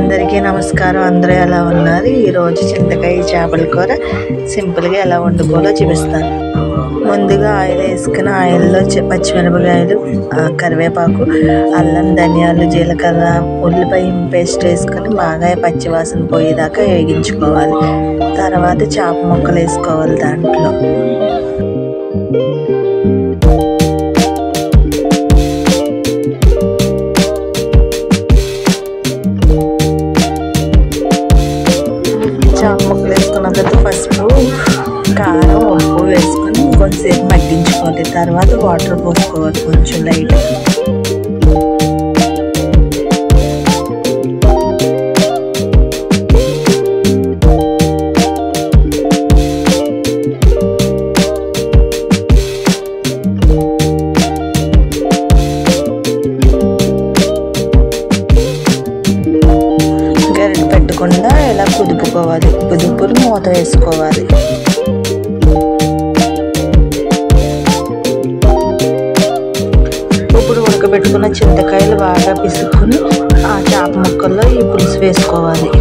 అందరికీ నమస్కారం. అందరూ ఎలా ఉన్నారు? ఈరోజు చింతకాయ చేపల కూర సింపుల్గా ఎలా వండుకోవాలో చూపిస్తాను. ముందుగా ఆయిల్ వేసుకుని ఆయిల్లో పచ్చిమిరపకాయలు, కరివేపాకు, అల్లం, ధనియాలు, జీలకర్ర, ఉల్లిపాయ పేస్ట్ వేసుకొని బాగా పచ్చివాసన పోయేదాకా వేగించుకోవాలి. తర్వాత చేప ముక్కలు వేసుకోవాలి. దాంట్లో చేప ముక్కలు వేసుకున్న తర్వాత పసుపు, కారం, ఉప్పు వేసుకొని కొంచెంసేపు మగ్గించుకోవాలి. తర్వాత వాటర్ పోసుకోవాలి కొంచెం లైట్. గరిటె పెట్టకుండా ఇలా కుదుపుకోవాలి. కుదుపుని మూత వేసుకోవాలి. ఇప్పుడు ఉడకబెట్టుకున్న చింతకాయలు బాగా పిసుకుని ఆ చేప ముక్కల్లో ఈ పులుసు వేసుకోవాలి.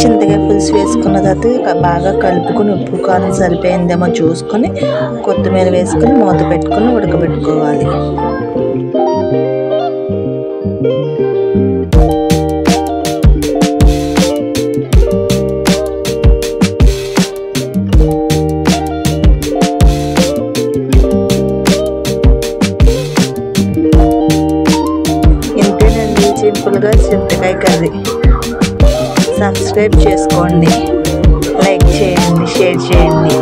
చింతకాయ పులుసు వేసుకున్న తర్వాత బాగా కలుపుకొని ఉప్పు కారం సరిపోయిందేమో చూసుకొని కొత్తిమీర వేసుకొని మూత పెట్టుకొని ఉడకబెట్టుకోవాలి. ఇంతేనండి సింపుల్గా చింతకాయ కర్రీ. సబ్స్క్రైబ్ చేసుకోండి, లైక్ చేయండి, షేర్ చేయండి.